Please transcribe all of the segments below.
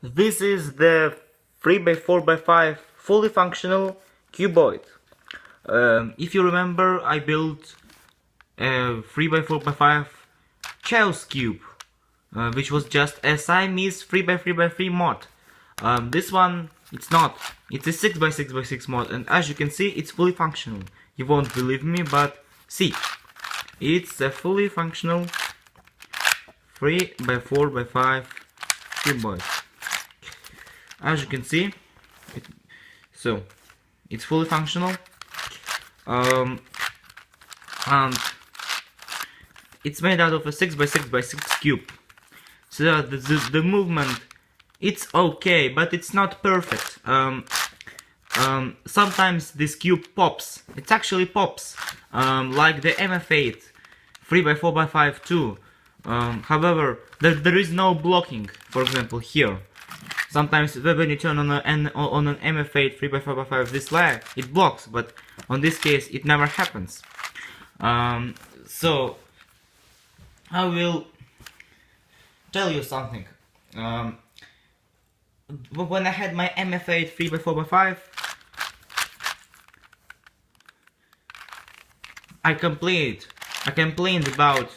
This is the 3x4x5 fully functional cuboid. If you remember, I built a 3x4x5 Chaos cube, which was just a Siamese 3x3x3 mod. This one, it's not. It's a 6x6x6 mod, and as you can see, it's fully functional. You won't believe me, but see, it's a fully functional 3x4x5 cuboid. As you can see, it's fully functional, and it's made out of a 6x6x6 cube. So the movement, it's okay, but it's not perfect. Sometimes this cube pops. It actually pops, like the MF8 3x4x5 too. However, there is no blocking. For example, here. Sometimes when you turn on an MF8 3x4x5 this way, it blocks, but on this case it never happens. So I will tell you something. When I had my MF8 3x4x5, I complained about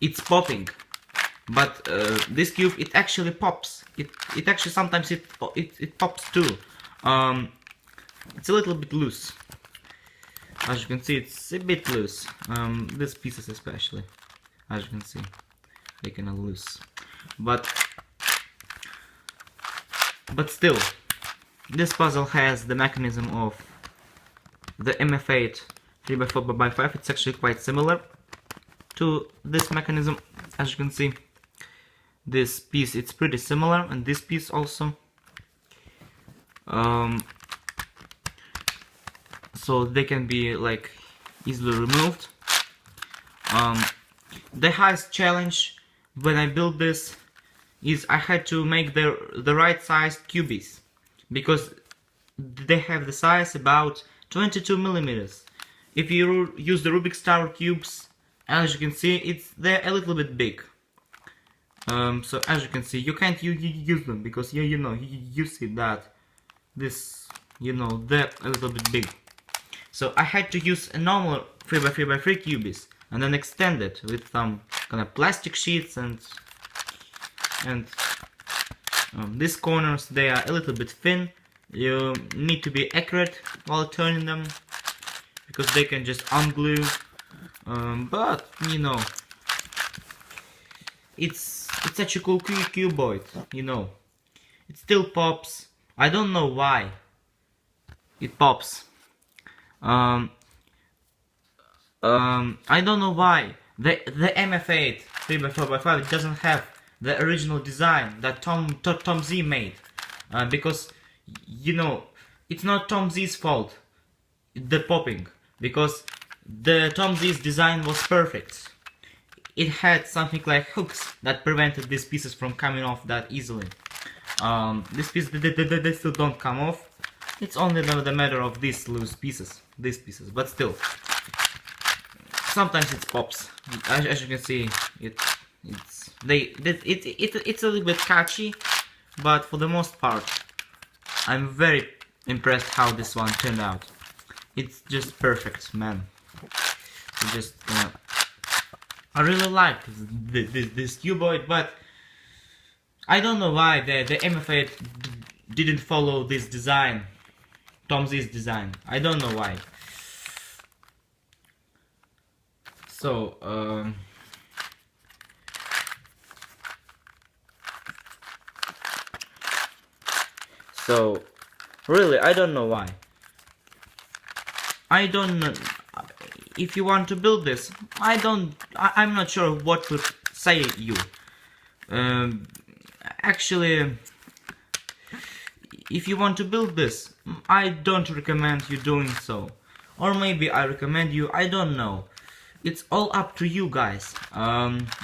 it's popping. But this cube, it actually pops. It actually sometimes it pops too. It's a little bit loose. As you can see, it's a bit loose. These pieces especially, as you can see, they kind of loose. But still, this puzzle has the mechanism of the MF8 3x4x5. It's actually quite similar to this mechanism, as you can see. This piece, it's pretty similar, and this piece also. So they can be like easily removed. The highest challenge when I built this is I had to make the right sized cubies, because they have the size about 22 millimeters. If you use the Rubik's Tower cubes, as you can see, they're a little bit big. So as you can see, you can't use them because you see that this, they're a little bit big. So I had to use a normal 3x3x3 cubies and then extend it with some kind of plastic sheets, and these corners, they are a little bit thin. You need to be accurate while turning them because they can just unglue. But it's such a cool cuboid, it still pops. I don't know why it pops. I don't know why the MF8 3x4x5 doesn't have the original design that Tom Z made, because it's not Tom Z's fault, the popping, because the Tom Z's design was perfect. It had something like hooks that prevented these pieces from coming off that easily. These pieces, they still don't come off. It's only the matter of these loose pieces, but still, sometimes it pops. As you can see, it's a little bit catchy, but for the most part, I'm very impressed how this one turned out. It's just perfect, man. I really like this cuboid, but I don't know why the MF8 didn't follow this design, Tom Z's design. I don't know why. So really, I don't know why. I don't know. If you want to build this, I'm not sure what to say you. Actually, if you want to build this, I don't recommend you doing so. Or maybe I recommend you, I don't know. It's all up to you guys.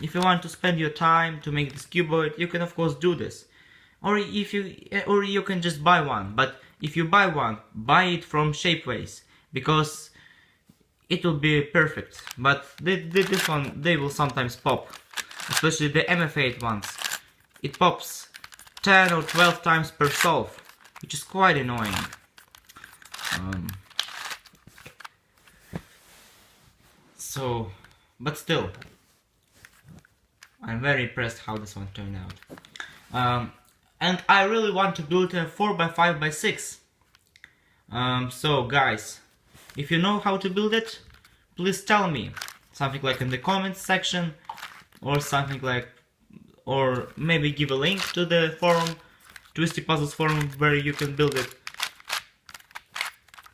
If you want to spend your time to make this cuboid, you can of course do this. Or you can just buy one. But if you buy one, buy it from Shapeways, because it will be perfect. But this one, they will sometimes pop, especially the MF8 ones. It pops 10 or 12 times per solve, which is quite annoying. But still, I'm very impressed how this one turned out. And I really want to build a 4x5x6. So guys, if you know how to build it, please tell me. Something like in the comments section, or something like, or maybe give a link to the forum, Twisty Puzzles forum, where you can build it.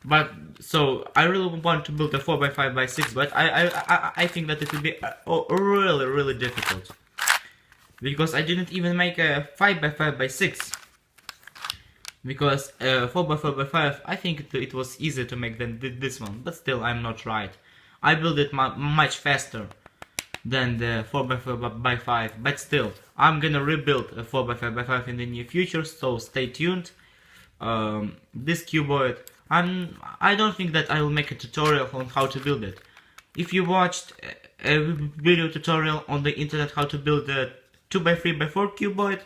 But so I really want to build a 4x5x6, but I think that it will be really difficult, because I didn't even make a 5x5x6. Because 4x4x5, I think it was easier to make than this one, but still I'm not right. I built it much faster than the 4x4x5, but still I'm gonna rebuild a 4x5x5 in the near future, so stay tuned. This cuboid, I don't think that I will make a tutorial on how to build it. If you watched a video tutorial on the internet how to build a 2x3x4 cuboid,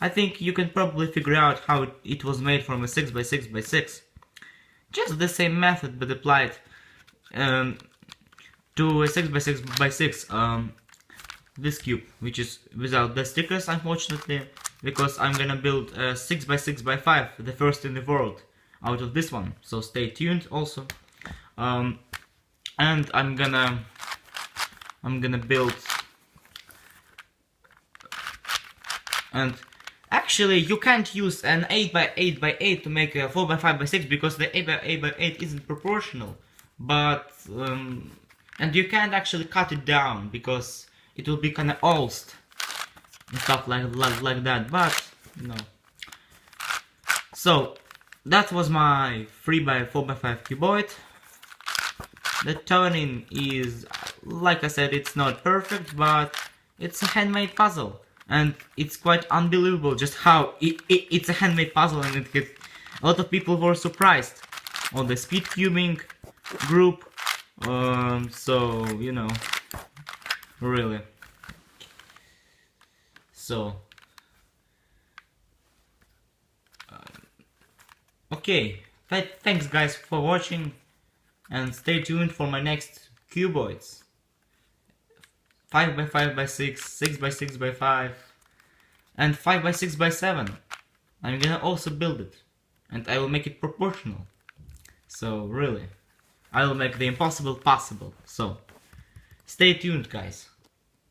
I think you can probably figure out how it was made from a 6x6x6. Just the same method, but applied to a 6x6x6 this cube, which is without the stickers, unfortunately, because I'm gonna build a 6x6x5, the first in the world, out of this one. So stay tuned also. And I'm gonna build, and actually you can't use an 8x8x8 to make a 4x5x6 because the 8x8x8 isn't proportional. But and you can't actually cut it down because it will be kind of alst and stuff like that, but no. So that was my 3x4x5 cuboid. The turning is, like I said, it's not perfect, but it's a handmade puzzle, and it's quite unbelievable just how it's a handmade puzzle, and a lot of people were surprised on the speed cubing group. So you know, really. So okay, thanks guys for watching, and stay tuned for my next cuboids. 5x5x6, 6x6x5, and 5x6x7. I'm gonna also build it, and I will make it proportional. So really, I will make the impossible possible. So stay tuned, guys.